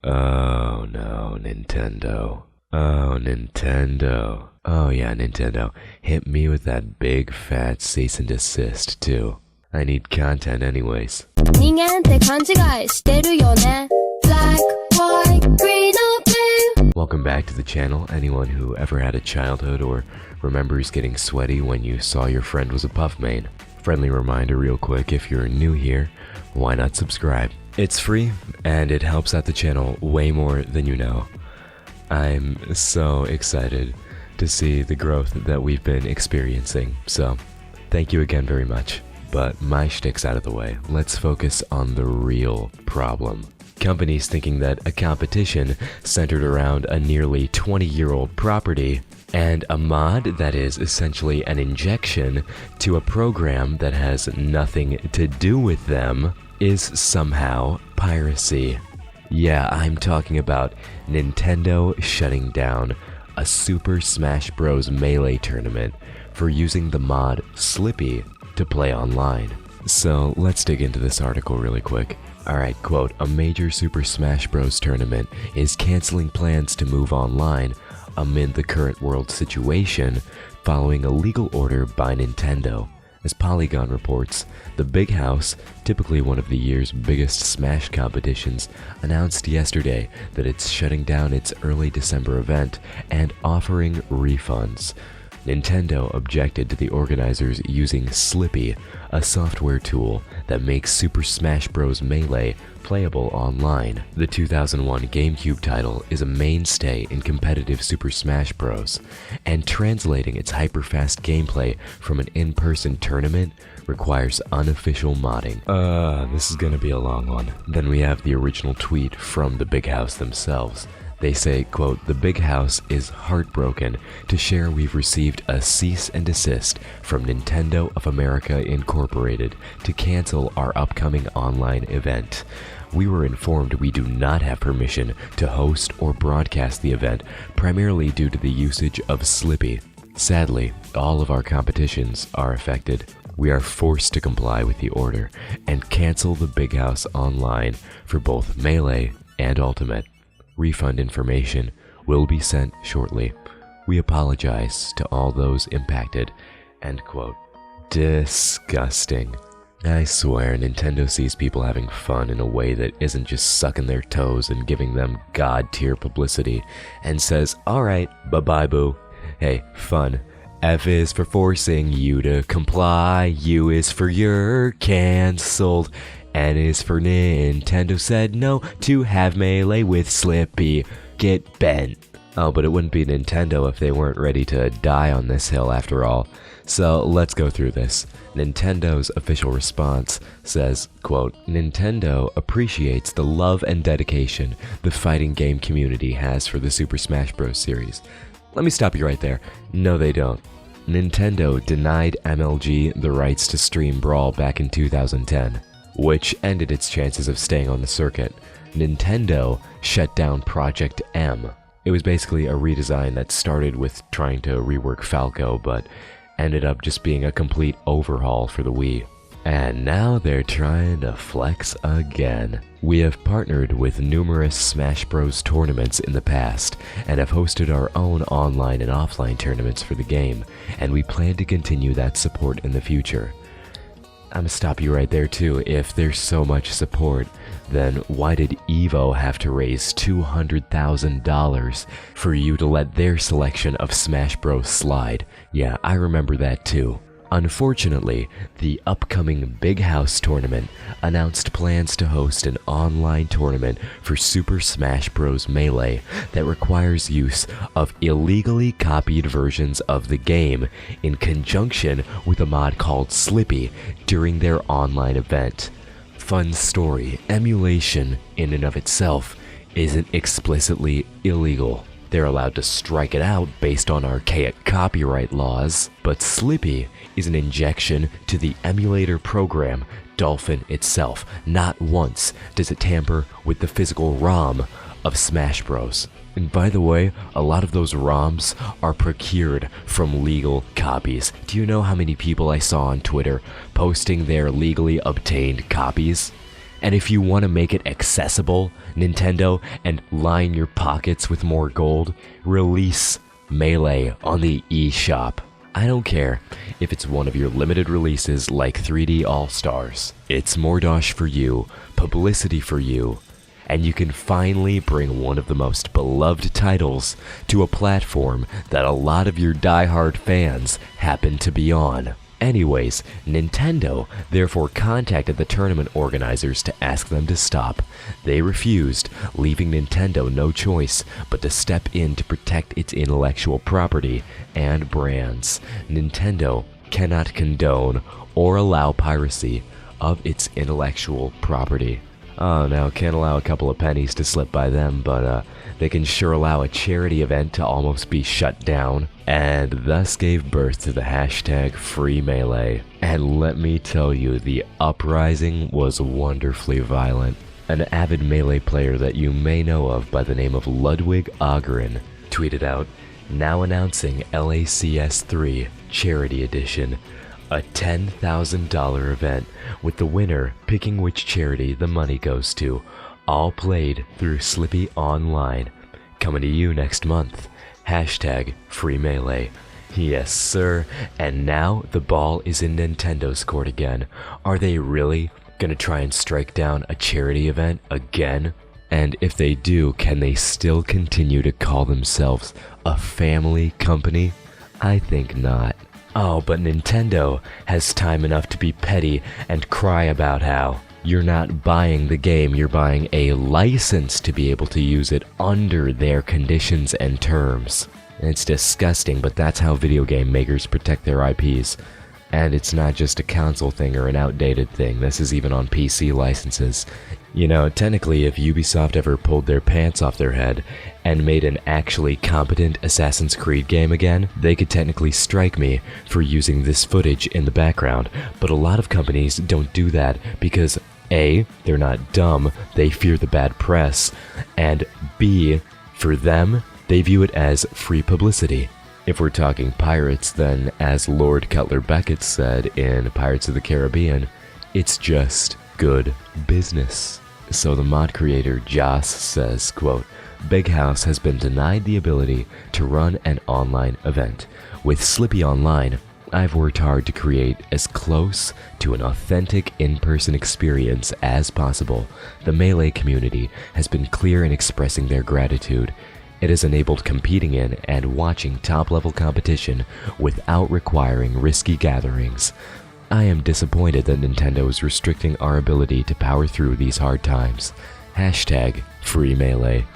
Oh no, Nintendo. Oh, Nintendo. Oh yeah, Nintendo. Hit me with that big fat cease and desist too. I need content anyways. 人間って勘違いしてるよね Black, white, green or blue Welcome back to the channel. Anyone who ever had a childhood or remembers getting sweaty when you saw your friend was a puff main. Friendly reminder real quick, if you're new here, why not subscribe? It's free and it helps out the channel way more than you know. I'm so excited to see the growth that we've been experiencing, so thank you again very much. But my shtick's out of the way. Let's focus on the real problem. Companies thinking that a competition centered around a nearly 20-year-old property and a mod that is essentially an injection to a program that has nothing to do with them is somehow piracy. Yeah, I'm talking about Nintendo shutting down a Super Smash Bros. Melee tournament for using the mod Slippi to play online. So let's dig into this article really quick. Alright, quote, a major Super Smash Bros. Tournament is canceling plans to move online amid the current world situation following a legal order by Nintendo. As Polygon reports, the Big House, typically one of the year's biggest Smash competitions, announced yesterday that it's shutting down its early December event and offering refunds. Nintendo objected to the organizers using Slippi, a software tool that makes Super Smash Bros. Melee playable online. The 2001 GameCube title is a mainstay in competitive Super Smash Bros., and translating its hyper-fast gameplay from an in-person tournament requires unofficial modding. This is gonna be a long one. Then we have the original tweet from the Big House themselves. They say, quote, the Big House is heartbroken to share we've received a cease and desist from Nintendo of America Incorporated to cancel our upcoming online event. We were informed we do not have permission to host or broadcast the event, primarily due to the usage of Slippi. Sadly, all of our competitions are affected. We are forced to comply with the order and cancel the Big House online for both Melee and Ultimate. Refund information will be sent shortly. We apologize to all those impacted. End quote. Disgusting. I swear, Nintendo sees people having fun in a way that isn't just sucking their toes and giving them god-tier publicity, and says, alright, bye-bye boo. Hey, fun. F is for forcing you to comply, U is for you're cancelled, N is for Nintendo said no to have Melee with Slippi. Get bent. Oh, but it wouldn't be Nintendo if they weren't ready to die on this hill after all. So let's go through this. Nintendo's official response says, quote, Nintendo appreciates the love and dedication the fighting game community has for the Super Smash Bros. Series. Let me stop you right there. No, they don't. Nintendo denied MLG the rights to stream Brawl back in 2010. Which ended its chances of staying on the circuit. Nintendo shut down Project M. It was basically a redesign that started with trying to rework Falco, but ended up just being a complete overhaul for the Wii. And now they're trying to flex again. We have partnered with numerous Smash Bros. Tournaments in the past, and have hosted our own online and offline tournaments for the game, and we plan to continue that support in the future. I'm gonna stop you right there too. If there's so much support, then why did EVO have to raise $200,000 for you to let their selection of Smash Bros. Slide? Yeah, I remember that too. Unfortunately, the upcoming Big House tournament announced plans to host an online tournament for Super Smash Bros. Melee that requires use of illegally copied versions of the game in conjunction with a mod called Slippi during their online event. Fun story, emulation in and of itself isn't explicitly illegal. They're allowed to strike it out based on archaic copyright laws, but Slippi is an injection to the emulator program Dolphin itself. Not once does it tamper with the physical ROM of Smash Bros. And by the way, a lot of those ROMs are procured from legal copies. Do you know how many people I saw on Twitter posting their legally obtained copies? And if you want to make it accessible, Nintendo, and line your pockets with more gold, release Melee on the eShop. I don't care if it's one of your limited releases like 3D All-Stars. It's more dosh for you, publicity for you, and you can finally bring one of the most beloved titles to a platform that a lot of your die-hard fans happen to be on. Anyways, Nintendo therefore contacted the tournament organizers to ask them to stop. They refused, leaving Nintendo no choice but to step in to protect its intellectual property and brands. Nintendo cannot condone or allow piracy of its intellectual property. Oh, now can't allow a couple of pennies to slip by them, but they can sure allow a charity event to almost be shut down, and thus gave birth to the hashtag #FreeMelee. And let me tell you, the uprising was wonderfully violent. An avid Melee player that you may know of by the name of Ludwig Ogren tweeted out, "Now announcing LACS 3 Charity Edition. A $10,000 event, with the winner picking which charity the money goes to, all played through Slippi Online. Coming to you next month. Hashtag #FreeMelee. Yes, sir. And now the ball is in Nintendo's court again. Are they really gonna try and strike down a charity event again? And if they do, can they still continue to call themselves a family company? I think not. Oh, but Nintendo has time enough to be petty and cry about how you're not buying the game, you're buying a license to be able to use it under their conditions and terms. It's disgusting, but that's how video game makers protect their IPs. And it's not just a console thing or an outdated thing, this is even on PC licenses. You know, technically, if Ubisoft ever pulled their pants off their head and made an actually competent Assassin's Creed game again, they could technically strike me for using this footage in the background. But a lot of companies don't do that because A, they're not dumb, they fear the bad press, and B, for them, they view it as free publicity. If we're talking pirates, then as Lord Cutler Beckett said in Pirates of the Caribbean, it's just good business. So the mod creator Joss says, quote, "Big House has been denied the ability to run an online event. With Slippi Online, I've worked hard to create as close to an authentic in-person experience as possible. The Melee community has been clear in expressing their gratitude. It has enabled competing in and watching top-level competition without requiring risky gatherings. I am disappointed that Nintendo is restricting our ability to power through these hard times. Hashtag #FreeMelee.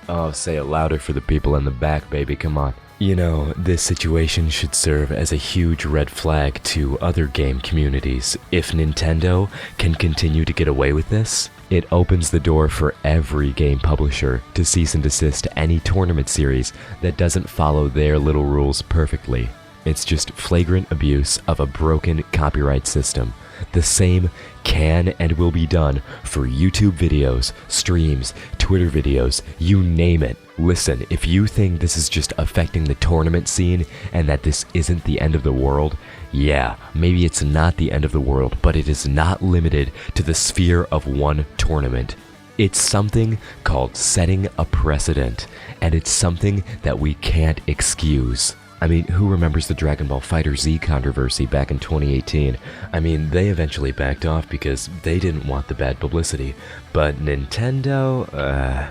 Oh, say it louder for the people in the back, baby, come on. You know, this situation should serve as a huge red flag to other game communities. If Nintendo can continue to get away with this, it opens the door for every game publisher to cease and desist any tournament series that doesn't follow their little rules perfectly. It's just flagrant abuse of a broken copyright system. The same can and will be done for YouTube videos, streams, Twitter videos, you name it. Listen, if you think this is just affecting the tournament scene and that this isn't the end of the world, yeah, maybe it's not the end of the world, but it is not limited to the sphere of one tournament. It's something called setting a precedent, and it's something that we can't excuse. I mean, who remembers the Dragon Ball FighterZ controversy back in 2018? I mean, they eventually backed off because they didn't want the bad publicity. But Nintendo,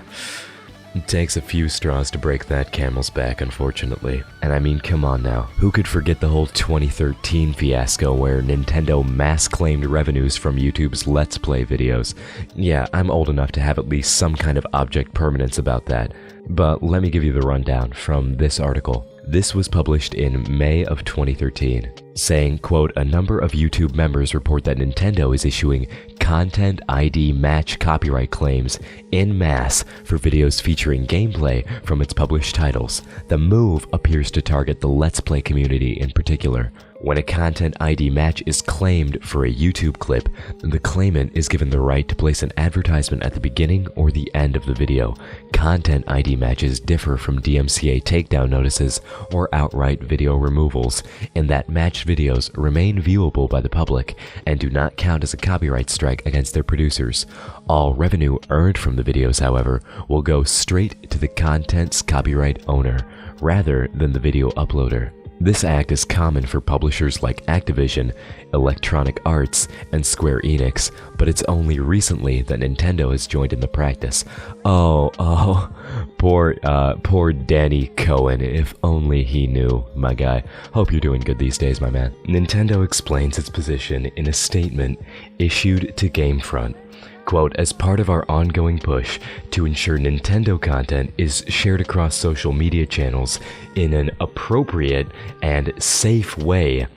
it takes a few straws to break that camel's back, unfortunately. And I mean, come on now. Who could forget the whole 2013 fiasco where Nintendo mass-claimed revenues from YouTube's Let's Play videos? Yeah, I'm old enough to have at least some kind of object permanence about that. But let me give you the rundown from this article. This was published in May of 2013, saying, quote, "A number of YouTube members report that Nintendo is issuing Content ID match copyright claims en masse for videos featuring gameplay from its published titles. The move appears to target the Let's Play community in particular. When a content ID match is claimed for a YouTube clip, the claimant is given the right to place an advertisement at the beginning or the end of the video. Content ID matches differ from DMCA takedown notices or outright video removals in that matched videos remain viewable by the public and do not count as a copyright strike against their producers. All revenue earned from the videos, however, will go straight to the content's copyright owner rather than the video uploader. This act is common for publishers like Activision, Electronic Arts, and Square Enix, but it's only recently that Nintendo has joined in the practice. Poor Danny Cohen, if only he knew, my guy. Hope you're doing good these days, my man. Nintendo explains its position in a statement issued to Gamefront. Quote, as part of our ongoing push to ensure Nintendo content is shared across social media channels in an appropriate and safe way,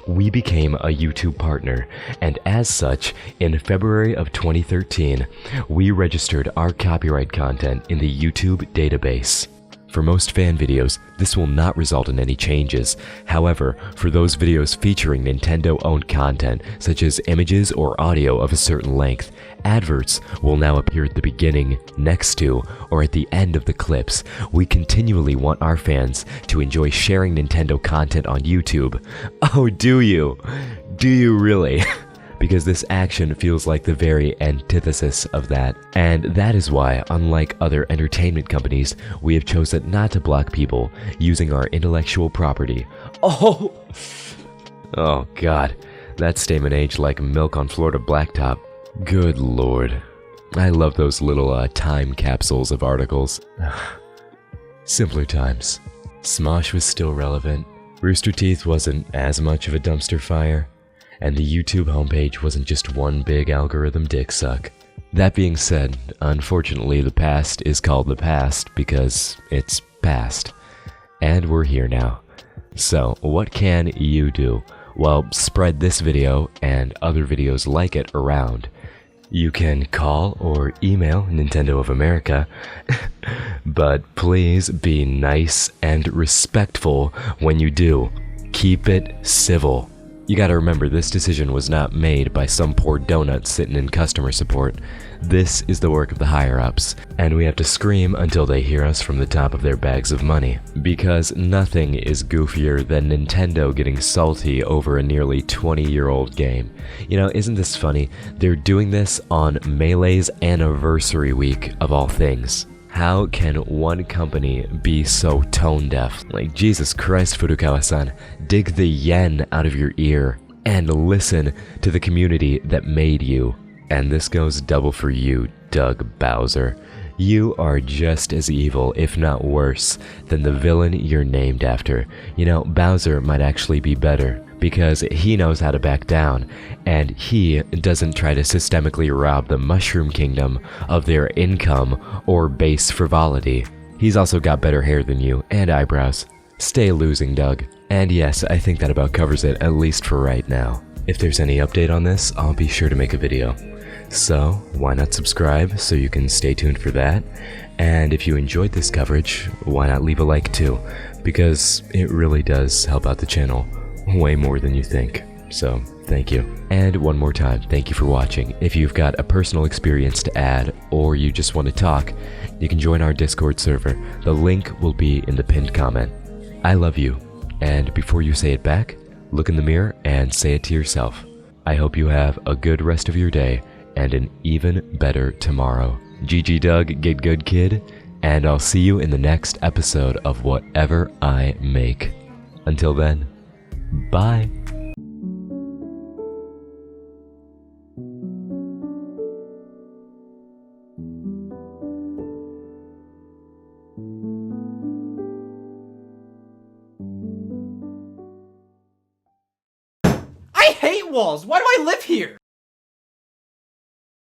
we became a YouTube partner, and as such, in February of 2013, we registered our copyright content in the YouTube database. For most fan videos, this will not result in any changes. However, for those videos featuring Nintendo-owned content, such as images or audio of a certain length, adverts will now appear at the beginning, next to, or at the end of the clips. We continually want our fans to enjoy sharing Nintendo content on YouTube. Oh, do you? Do you really? Because this action feels like the very antithesis of that. And that is why, unlike other entertainment companies, we have chosen not to block people using our intellectual property. Oh God, that statement aged like milk on Florida blacktop. Good lord. I love those little time capsules of articles. Simpler times. Smosh was still relevant. Rooster Teeth wasn't as much of a dumpster fire. And the YouTube homepage wasn't just one big algorithm dick suck. That being said, unfortunately the past is called the past because it's past. And we're here now. So, what can you do? Well, spread this video and other videos like it around. You can call or email Nintendo of America, but please be nice and respectful when you do. Keep it civil. You gotta remember, this decision was not made by some poor donut sitting in customer support. This is the work of the higher-ups, and we have to scream until they hear us from the top of their bags of money. Because nothing is goofier than Nintendo getting salty over a nearly 20-year-old game. You know, isn't this funny? They're doing this on Melee's anniversary week, of all things. How can one company be so tone-deaf? Like, Jesus Christ, Furukawa-san, dig the yen out of your ear and listen to the community that made you. And this goes double for you, Doug Bowser. You are just as evil, if not worse, than the villain you're named after. You know, Bowser might actually be better, because he knows how to back down, and he doesn't try to systemically rob the Mushroom Kingdom of their income or base frivolity. He's also got better hair than you, and eyebrows. Stay losing, Doug. And yes, I think that about covers it, at least for right now. If there's any update on this, I'll be sure to make a video. So, why not subscribe so you can stay tuned for that? And if you enjoyed this coverage, why not leave a like too? Because it really does help out the channel. Way more than you think. So, thank you. And one more time, thank you for watching. If you've got a personal experience to add, or you just want to talk, you can join our Discord server. The link will be in the pinned comment. I love you. And before you say it back, look in the mirror and say it to yourself. I hope you have a good rest of your day, and an even better tomorrow. GG Doug, get good kid, and I'll see you in the next episode of whatever I make. Until then, bye. I hate walls! Why do I live here?